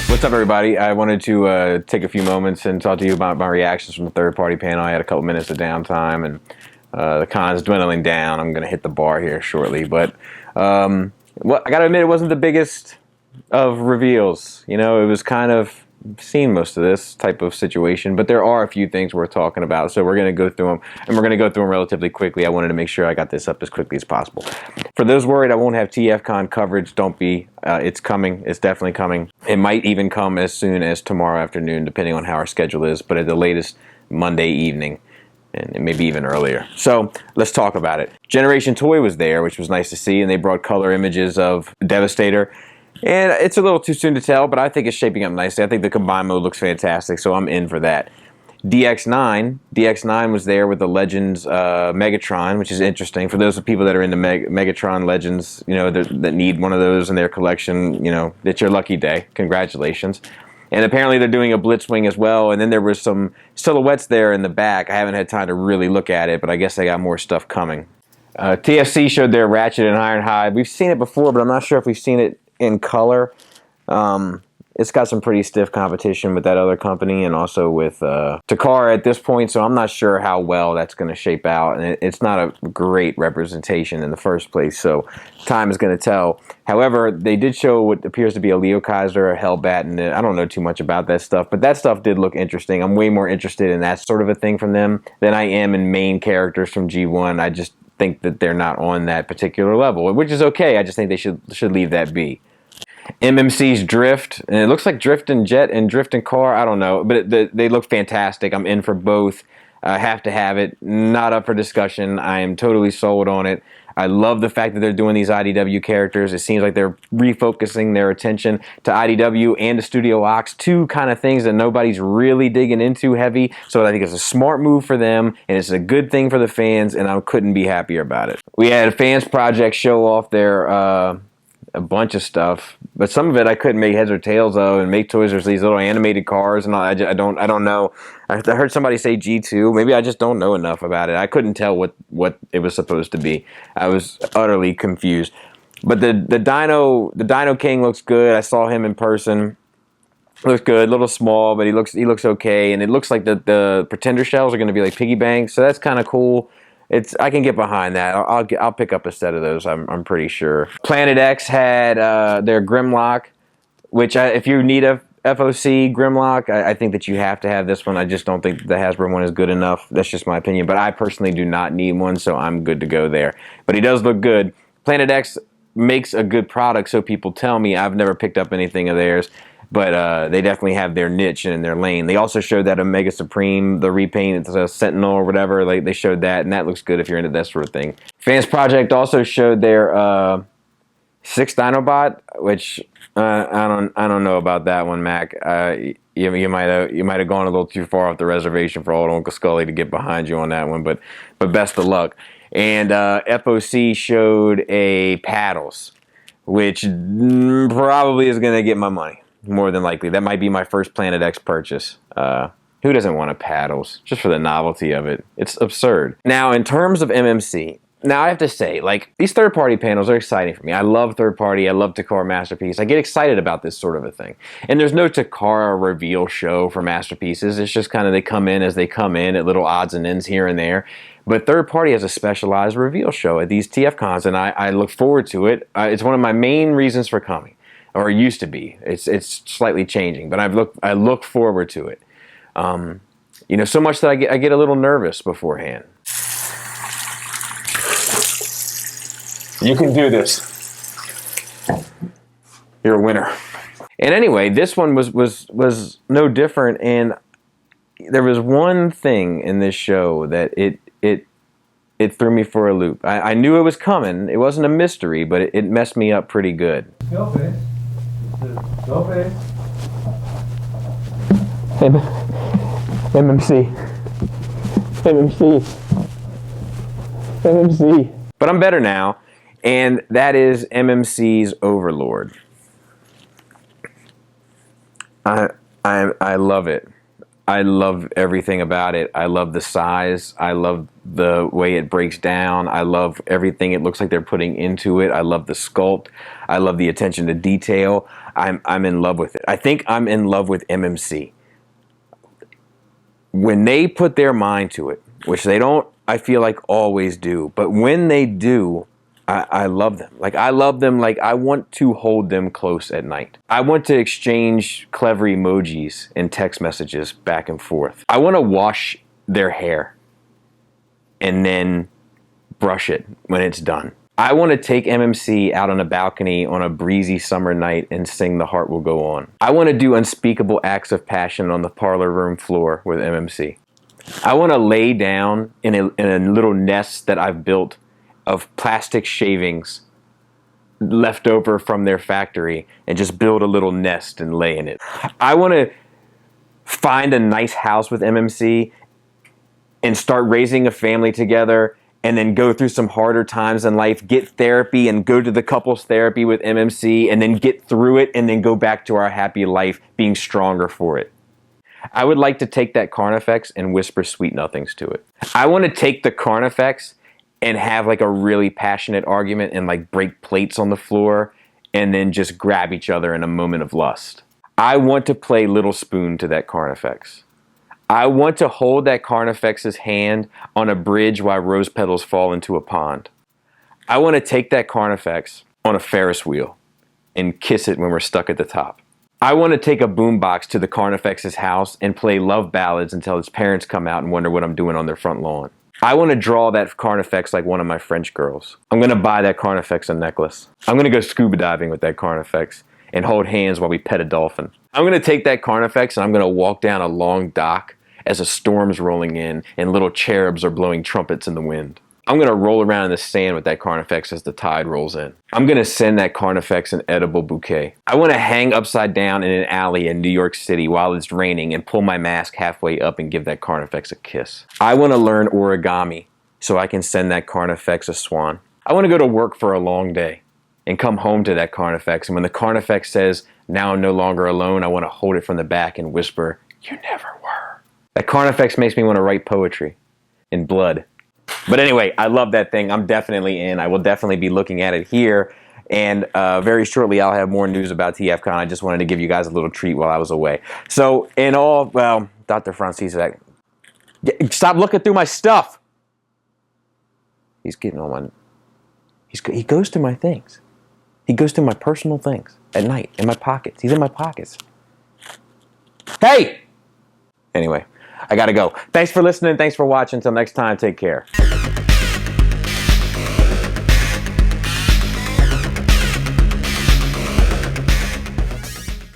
What's up, everybody? I wanted to take a few moments and talk to you about my reactions from the third-party panel. I had a couple minutes of downtime, and the con's dwindling down. I'm going to hit the bar here shortly, but I got to admit, it wasn't the biggest of reveals. You know, it was kind of seen most of this type of situation, but there are a few things worth talking about, so we're going to go through them, and we're going to go through them relatively quickly. I wanted to make sure I got this up as quickly as possible. For those worried I won't have TFCon coverage, don't be. It's coming. It's definitely coming. It might even come as soon as tomorrow afternoon, depending on how our schedule is, but at the latest Monday evening, and maybe even earlier. So let's talk about it. Generation Toy was there, which was nice to see, and they brought color images of Devastator. And it's a little too soon to tell, but I think it's shaping up nicely. I think the combined mode looks fantastic, so I'm in for that. DX9 was there with the Legends Megatron, which is interesting. For those people that are into Megatron Legends, you know, that need one of those in their collection, you know, it's your lucky day. Congratulations. And apparently they're doing a Blitzwing as well, and then there was some silhouettes there in the back. I haven't had time to really look at it, but I guess they got more stuff coming. TFC showed their Ratchet and Ironhide. We've seen it before, but I'm not sure if we've seen it in color. It's got some pretty stiff competition with that other company and also with Takara at this point, so I'm not sure how well that's going to shape out, and it's not a great representation in the first place, so time is going to tell. However, they did show what appears to be a Leo Kaiser, a Hellbat, and I don't know too much about that stuff, but that stuff did look interesting. I'm way more interested in that sort of a thing from them than I am in main characters from G1. I just think that they're not on that particular level, which is okay. I just think they should leave that be. MMC's Drift, and it looks like Drift and Jet and Drift and Car, I don't know, but they look fantastic. I'm in for both. I have to have it. Not up for discussion. I am totally sold on it. I love the fact that they're doing these IDW characters. It seems like they're refocusing their attention to IDW and to Studio Ox, two kind of things that nobody's really digging into heavy. So I think it's a smart move for them, and it's a good thing for the fans, and I couldn't be happier about it. We had a Fans Project show off their a bunch of stuff, but some of it I couldn't make heads or tails of, and make toys. There's these little animated cars, and I don't know. I heard somebody say G2. Maybe I just don't know enough about it. I couldn't tell what it was supposed to be. I was utterly confused. But the Dino King looks good. I saw him in person. Looks good, a little small, but he looks okay, and it looks like the Pretender shells are going to be like piggy banks, so that's kind of cool. I can get behind that. I'll pick up a set of those. I'm pretty sure. Planet X had their Grimlock, which if you need a FOC Grimlock, I think that you have to have this one. I just don't think the Hasbro one is good enough. That's just my opinion. But I personally do not need one, so I'm good to go there. But he does look good. Planet X makes a good product, so people tell me. I've never picked up anything of theirs. But they definitely have their niche and their lane. They also showed that Omega Supreme, the repaint, it's a Sentinel or whatever. They showed that, and that looks good if you're into that sort of thing. Fans Project also showed their 6 Dinobot, which I don't know about that one, Mac. You might have gone a little too far off the reservation for old Uncle Scully to get behind you on that one. But best of luck. And FOC showed a Paddles, which probably is going to get my money. More than likely. That might be my first Planet X purchase. Who doesn't want a Paddles? Just for the novelty of it. It's absurd. Now, in terms of MMC, now I have to say, like, these third-party panels are exciting for me. I love third-party. I love Takara Masterpiece. I get excited about this sort of a thing. And there's no Takara reveal show for Masterpieces. It's just kind of they come in as they come in at little odds and ends here and there. But third-party has a specialized reveal show at these TFCons, and I look forward to it. It's one of my main reasons for coming. Or it used to be. It's slightly changing, but I look forward to it. You know, so much that I get a little nervous beforehand. You can do this. You're a winner. And anyway, this one was no different. And there was one thing in this show that it threw me for a loop. I knew it was coming. It wasn't a mystery, but it messed me up pretty good. Skullface. Skullface. MMC. MMC. But I'm better now, and that is MMC's Overlord. I love it. I love everything about it. I love the size. I love the way it breaks down. I love everything it looks like they're putting into it. I love the sculpt. I love the attention to detail. I'm in love with it. I think I'm in love with MMC. When they put their mind to it, which they don't, I feel like, always do, but when they do, I love them. Like, I love them. Like, I want to hold them close at night. I want to exchange clever emojis and text messages back and forth. I want to wash their hair and then brush it when it's done. I want to take MMC out on a balcony on a breezy summer night and sing The Heart Will Go On. I want to do unspeakable acts of passion on the parlor room floor with MMC. I want to lay down in a little nest that I've built of plastic shavings left over from their factory and just build a little nest and lay in it. I want to find a nice house with MMC and start raising a family together, and then go through some harder times in life, get therapy and go to the couples therapy with MMC, and then get through it and then go back to our happy life being stronger for it. I would like to take that Carnifex and whisper sweet nothings to it. I want to take the Carnifex and have like a really passionate argument and like break plates on the floor and then just grab each other in a moment of lust. I want to play Little Spoon to that Carnifex. I want to hold that Carnifex's hand on a bridge while rose petals fall into a pond. I want to take that Carnifex on a Ferris wheel and kiss it when we're stuck at the top. I want to take a boombox to the Carnifex's house and play love ballads until its parents come out and wonder what I'm doing on their front lawn. I want to draw that Carnifex like one of my French girls. I'm going to buy that Carnifex a necklace. I'm going to go scuba diving with that Carnifex and hold hands while we pet a dolphin. I'm going to take that Carnifex and I'm going to walk down a long dock as a storm's rolling in and little cherubs are blowing trumpets in the wind. I'm going to roll around in the sand with that Carnifex as the tide rolls in. I'm going to send that Carnifex an edible bouquet. I want to hang upside down in an alley in New York City while it's raining and pull my mask halfway up and give that Carnifex a kiss. I want to learn origami so I can send that Carnifex a swan. I want to go to work for a long day and come home to that Carnifex, and when the Carnifex says, "Now I'm no longer alone," I want to hold it from the back and whisper, "You never were." That Carnifex makes me want to write poetry in blood. But anyway, I love that thing. I'm definitely in. I will definitely be looking at it here. And very shortly, I'll have more news about TFCon. I just wanted to give you guys a little treat while I was away. So in all, well, Dr. Francis, stop looking through my stuff. He's getting on my, he goes through my things. He goes through my personal things at night in my pockets. He's in my pockets. Hey! Anyway, I gotta go. Thanks for listening. Thanks for watching. Until next time, take care.